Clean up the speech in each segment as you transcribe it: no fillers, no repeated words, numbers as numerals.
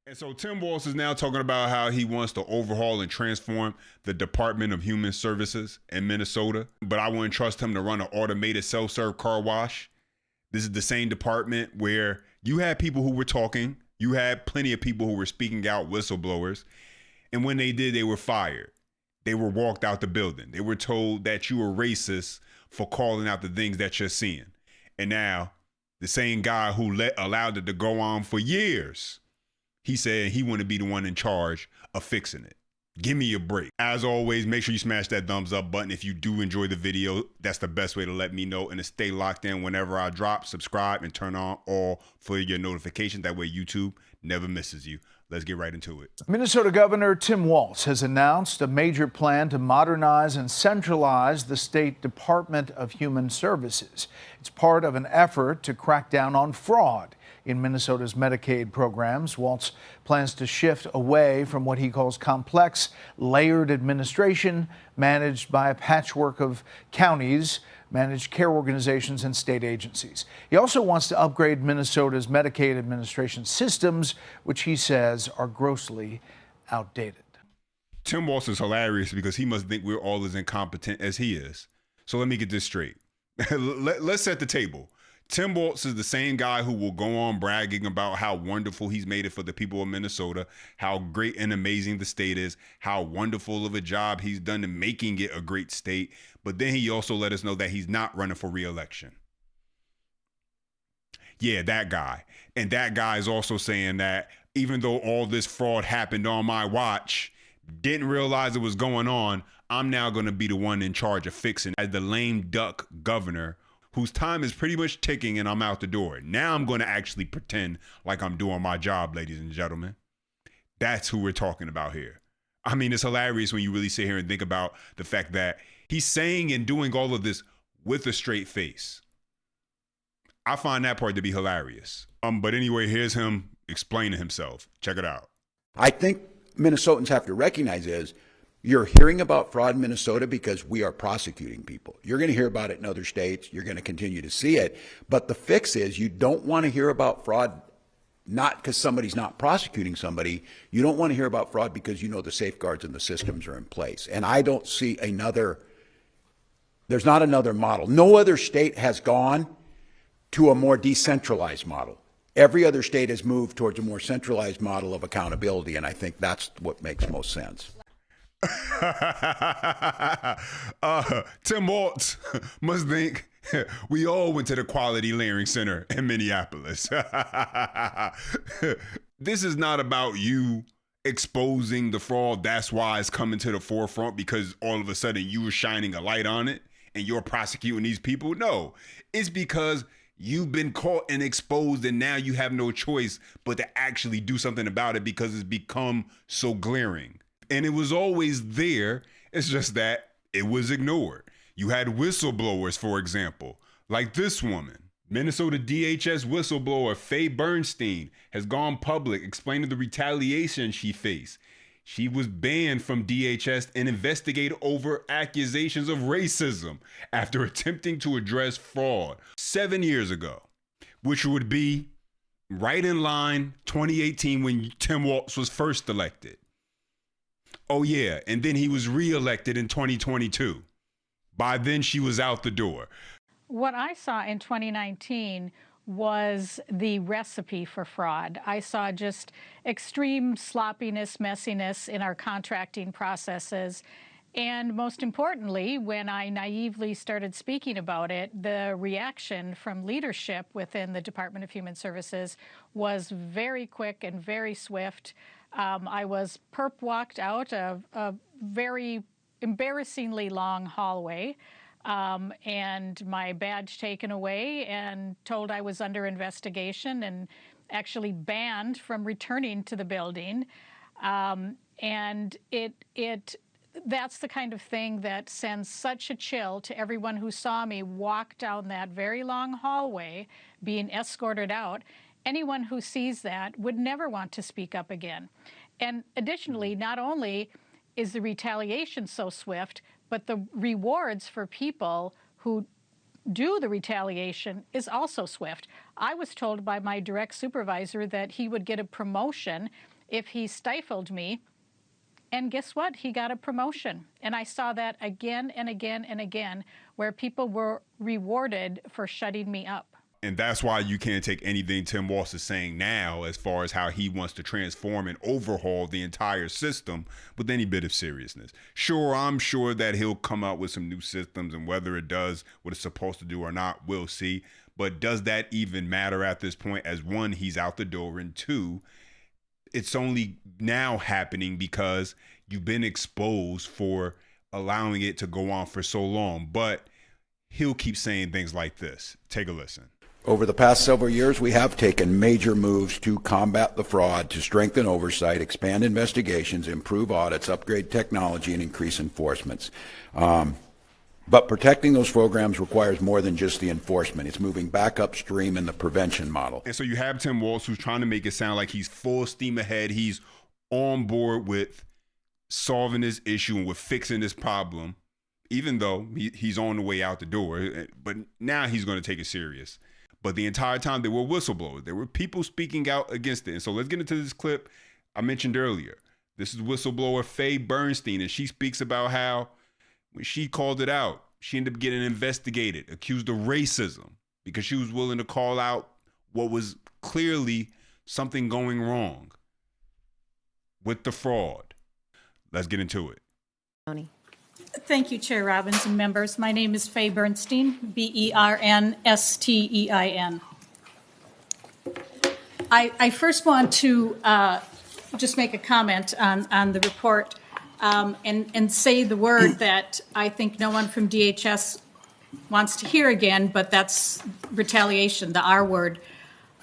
And so Tim Walz is now talking about how he wants to overhaul and transform the Department of Human Services in Minnesota, but I wouldn't trust him to run an automated self-serve car wash. This is the same department where you had people who were talking, you had plenty of people who were speaking out, whistleblowers, and when they did, they were fired. They were walked out the building. They were told that you were racist for calling out the things that you're seeing. And now, the same guy who allowed it to go on for years, he said he wanted to be the one in charge of fixing it. Give me a break. As always, make sure you smash that thumbs up button. If you do enjoy the video, that's the best way to let me know and to stay locked in whenever I drop. Subscribe and turn on all for your notifications. That way YouTube never misses you. Let's get right into it. Minnesota Governor Tim Walz has announced a major plan to modernize and centralize the state Department of Human Services. It's part of an effort to crack down on fraud in Minnesota's Medicaid programs. Walz plans to shift away from what he calls complex, layered administration managed by a patchwork of counties, managed care organizations, and state agencies. He also wants to upgrade Minnesota's Medicaid administration systems, which he says are grossly outdated. Tim Walz is hilarious because he must think we're all as incompetent as he is. So let me get this straight. Let's set the table. Tim Walz is the same guy who will go on bragging about how wonderful he's made it for the people of Minnesota, how great and amazing the state is, how wonderful of a job he's done in making it a great state. But then he also let us know that he's not running for re-election. Yeah, that guy. And that guy is also saying that even though all this fraud happened on my watch, didn't realize it was going on, I'm now going to be the one in charge of fixing it as the lame duck governor whose time is pretty much ticking and I'm out the door. Now I'm going to actually pretend like I'm doing my job, ladies and gentlemen. That's who we're talking about here. I mean, it's hilarious when you really sit here and think about the fact that he's saying and doing all of this with a straight face. I find that part to be hilarious. But anyway, here's him explaining himself. Check it out. I think Minnesotans have to recognize is you're hearing about fraud in Minnesota because we are prosecuting people. You're going to hear about it in other states. You're going to continue to see it. But the fix is you don't want to hear about fraud not because somebody's not prosecuting somebody. You don't want to hear about fraud because you know the safeguards and the systems are in place. And I don't see there's not another model. No other state has gone to a more decentralized model. Every other state has moved towards a more centralized model of accountability, and I think that's what makes most sense. Tim Walz must think we all went to the Quality Layering Center in Minneapolis. This is not about you exposing the fraud. That's why it's coming to the forefront, because all of a sudden you were shining a light on it and you're prosecuting these people. No, it's because you've been caught and exposed, and now you have no choice but to actually do something about it because it's become so glaring. And it was always there. It's just that it was ignored. You had whistleblowers, for example, like this woman. Minnesota DHS whistleblower Faye Bernstein has gone public explaining the retaliation she faced. She was banned from DHS and investigated over accusations of racism after attempting to address fraud 7 years ago, which would be right in line 2018 when Tim Walz was first elected. Oh yeah, and then he was re-elected in 2022. By then she was out the door. What I saw in 2019 was the recipe for fraud. I saw just extreme sloppiness, messiness in our contracting processes. And most importantly, when I naively started speaking about it, the reaction from leadership within the Department of Human Services was very quick and very swift. I was perp walked out of a very embarrassingly long hallway and my badge taken away and told I was under investigation and actually banned from returning to the building. And that's the kind of thing that sends such a chill to everyone who saw me walk down that very long hallway being escorted out. Anyone who sees that would never want to speak up again. And additionally, not only is the retaliation so swift, but the rewards for people who do the retaliation is also swift. I was told by my direct supervisor that he would get a promotion if he stifled me. And guess what? He got a promotion. And I saw that again and again and again, where people were rewarded for shutting me up. And that's why you can't take anything Tim Walz is saying now as far as how he wants to transform and overhaul the entire system with any bit of seriousness. Sure, I'm sure that he'll come out with some new systems, and whether it does what it's supposed to do or not, we'll see. But does that even matter at this point? As one, he's out the door, and two, it's only now happening because you've been exposed for allowing it to go on for so long. But he'll keep saying things like this. Take a listen. Over the past several years, we have taken major moves to combat the fraud, to strengthen oversight, expand investigations, improve audits, upgrade technology, and increase enforcements. But protecting those programs requires more than just the enforcement. It's moving back upstream in the prevention model. And so you have Tim Walz, who's trying to make it sound like he's full steam ahead. He's on board with solving this issue and with fixing this problem, even though he's on the way out the door. But now he's going to take it serious. But the entire time there were whistleblowers. There were people speaking out against it. And so let's get into this clip I mentioned earlier. This is whistleblower Faye Bernstein, and she speaks about how when she called it out, she ended up getting investigated, accused of racism, because she was willing to call out what was clearly something going wrong with the fraud. Let's get into it. Thank you, Chair Robbins and members. My name is Faye Bernstein, Bernstein. I first want to just make a comment on the report and say the word that I think no one from DHS wants to hear again, but that's retaliation, the R word.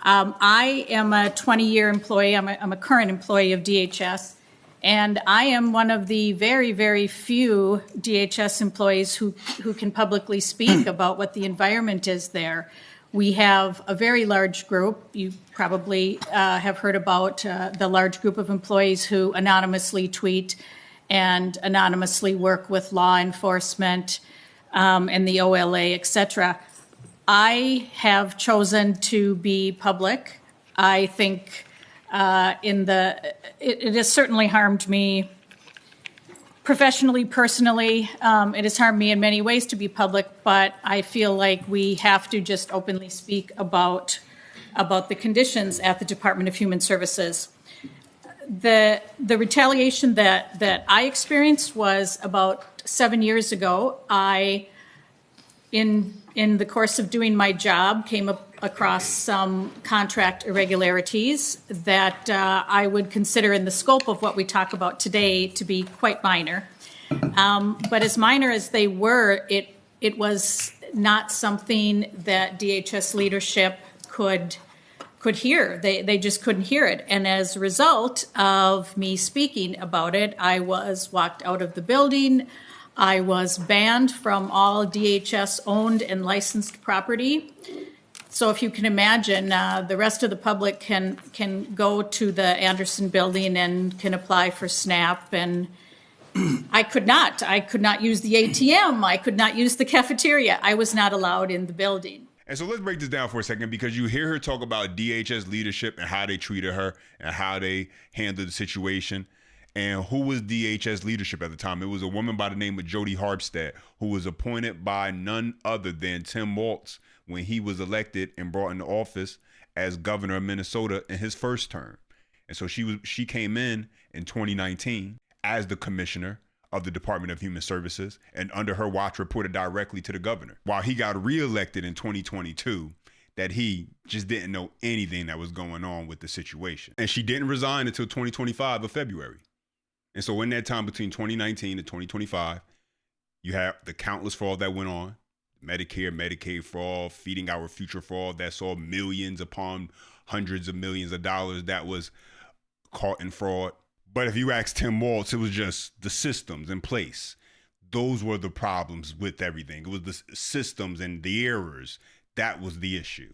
I am a 20-year employee. I'm a current employee of DHS. And I am one of the very, very few DHS employees who can publicly speak about what the environment is there. We have a very large group. You probably have heard about the large group of employees who anonymously tweet and anonymously work with law enforcement and the OLA, et cetera. I have chosen to be public. I think it has certainly harmed me professionally, personally. It has harmed me in many ways to be public, but I feel like we have to just openly speak about the conditions at the Department of Human Services. The retaliation that I experienced was about 7 years ago. In the course of doing my job, came across some contract irregularities that I would consider in the scope of what we talk about today to be quite minor. But as minor as they were, it was not something that DHS leadership could hear. They just couldn't hear it. And as a result of me speaking about it, I was walked out of the building. I was banned from all DHS-owned and licensed property. So if you can imagine, the rest of the public can go to the Anderson building and can apply for SNAP, and I could not. I could not use the ATM. I could not use the cafeteria. I was not allowed in the building. And so let's break this down for a second, because you hear her talk about DHS leadership and how they treated her and how they handled the situation. And who was DHS leadership at the time? It was a woman by the name of Jody Harpstead, who was appointed by none other than Tim Walz when he was elected and brought into office as governor of Minnesota in his first term. And so she came in 2019 as the commissioner of the Department of Human Services, and under her watch reported directly to the governor. While he got reelected in 2022, that he just didn't know anything that was going on with the situation. And she didn't resign until 2025 of February. And so in that time between 2019 and 2025, you have the countless fraud that went on, Medicare, Medicaid fraud, feeding our future fraud that saw millions upon hundreds of millions of dollars that was caught in fraud. But if you ask Tim Walz, it was just the systems in place. Those were the problems with everything. It was the systems and the errors. That was the issue.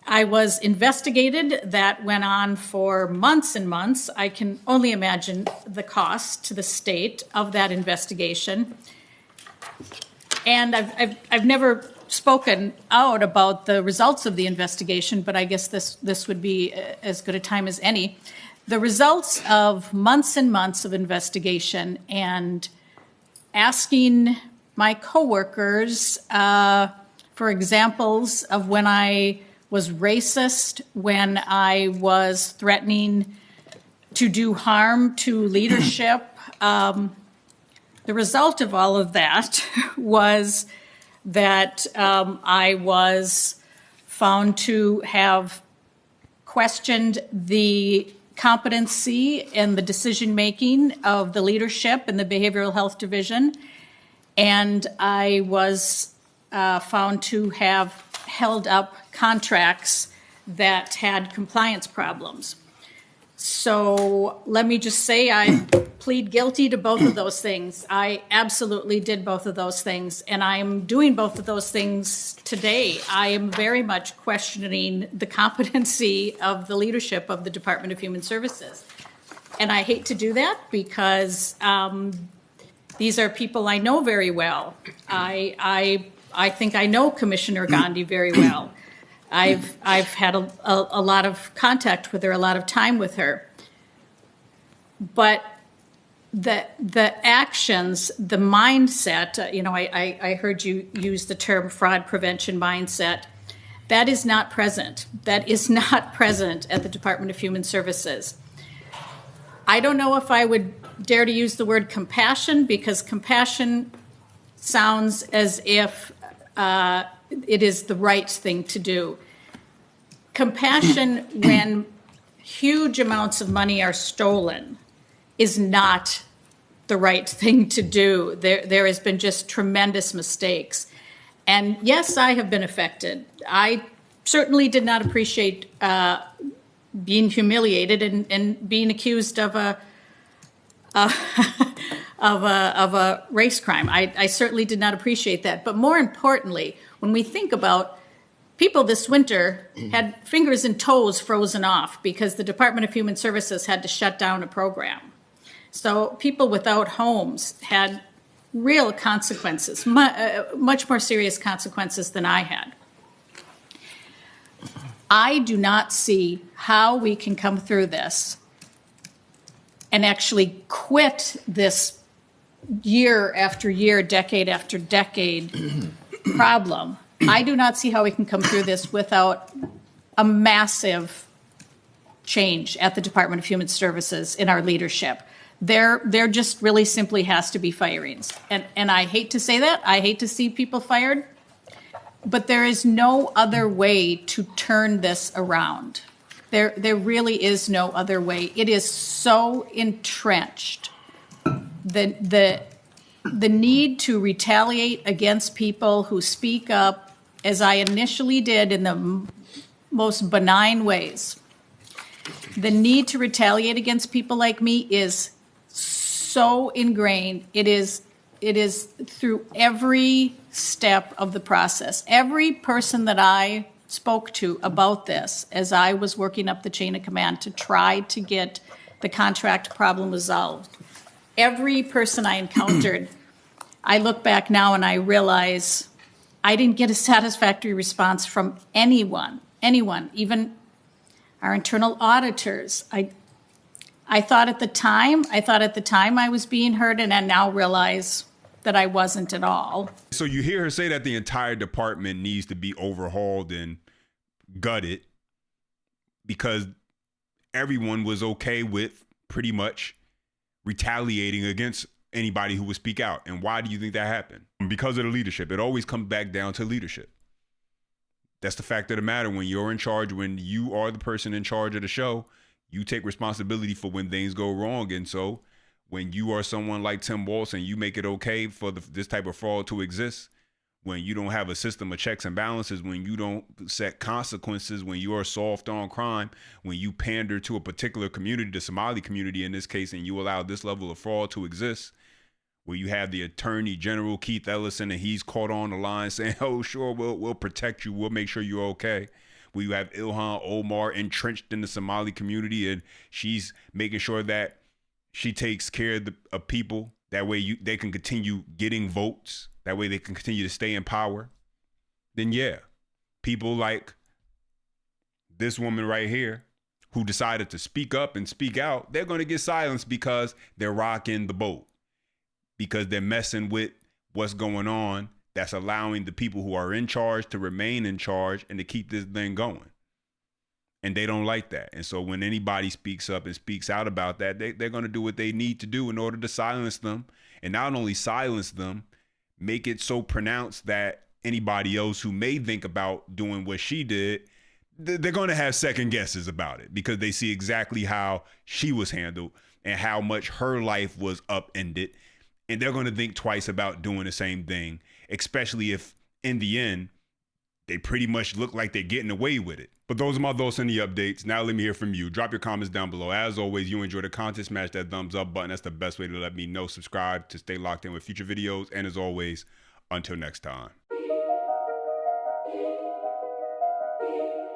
I was investigated. That went on for months and months. I can only imagine the cost to the state of that investigation. And I've never spoken out about the results of the investigation, but I guess this would be as good a time as any. The results of months and months of investigation and asking my coworkers for examples of when I was racist, when I was threatening to do harm to leadership. The result of all of that was that I was found to have questioned the competency and the decision-making of the leadership in the Behavioral Health Division, and I was found to have held up contracts that had compliance problems. So let me just say I plead guilty to both of those things. I absolutely did both of those things, and I'm doing both of those things today. I am very much questioning the competency of the leadership of the Department of Human Services. And I hate to do that because these are people I know very well. I think I know Commissioner Gandhi very well. I've had a lot of contact with her, a lot of time with her. But the actions, the mindset, I heard you use the term fraud prevention mindset. That is not present. That is not present at the Department of Human Services. I don't know if I would dare to use the word compassion, because compassion sounds as if it is the right thing to do. Compassion when huge amounts of money are stolen is not the right thing to do. There has been just tremendous mistakes. And yes, I have been affected. I certainly did not appreciate being humiliated and being accused of a race crime. I certainly did not appreciate that. But more importantly, when we think about people this winter had fingers and toes frozen off because the Department of Human Services had to shut down a program. So people without homes had real consequences, much more serious consequences than I had. I do not see how we can come through this and actually quit this year after year, decade after decade problem. I do not see how we can come through this without a massive change at the Department of Human Services in our leadership. There just really simply has to be firings. And I hate to say that. I hate to see people fired. But there is no other way to turn this around. There really is no other way. It is so entrenched. The need to retaliate against people who speak up, as I initially did in the most benign ways. The need to retaliate against people like me is so ingrained. It is through every step of the process. Every person that I spoke to about this as I was working up the chain of command to try to get the contract problem resolved, every person I encountered, I look back now and I realize I didn't get a satisfactory response from anyone, even our internal auditors. I thought at the time I was being heard, and I now realize that I wasn't at all. So you hear her say that the entire department needs to be overhauled and gutted because everyone was okay with pretty much retaliating against anybody who would speak out. And why do you think that happened? Because of the leadership. It always comes back down to leadership. That's the fact of the matter. When you're in charge, when you are the person in charge of the show, you take responsibility for when things go wrong. And so when you are someone like Tim Walz and you make it okay for this type of fraud to exist, when you don't have a system of checks and balances, when you don't set consequences, when you are soft on crime, when you pander to a particular community, the Somali community in this case, and you allow this level of fraud to exist, where you have the Attorney General Keith Ellison and he's caught on the line saying, oh, sure, we'll protect you. We'll make sure you're okay. Where you have Ilhan Omar entrenched in the Somali community and she's making sure that she takes care of people. That way they can continue getting votes. That way they can continue to stay in power. Then yeah, people like this woman right here who decided to speak up and speak out, they're going to get silenced because they're rocking the boat, because they're messing with what's going on that's allowing the people who are in charge to remain in charge and to keep this thing going. And they don't like that. And so when anybody speaks up and speaks out about that, they're going to do what they need to do in order to silence them. And not only silence them, make it so pronounced that anybody else who may think about doing what she did, they're going to have second guesses about it, because they see exactly how she was handled and how much her life was upended. And they're going to think twice about doing the same thing, especially if in the end, they pretty much look like they're getting away with it. But those are my thoughts on the updates. Now let me hear from you. Drop your comments down below. As always, you enjoy the content, smash that thumbs up button. That's the best way to let me know. Subscribe to stay locked in with future videos. And as always, until next time.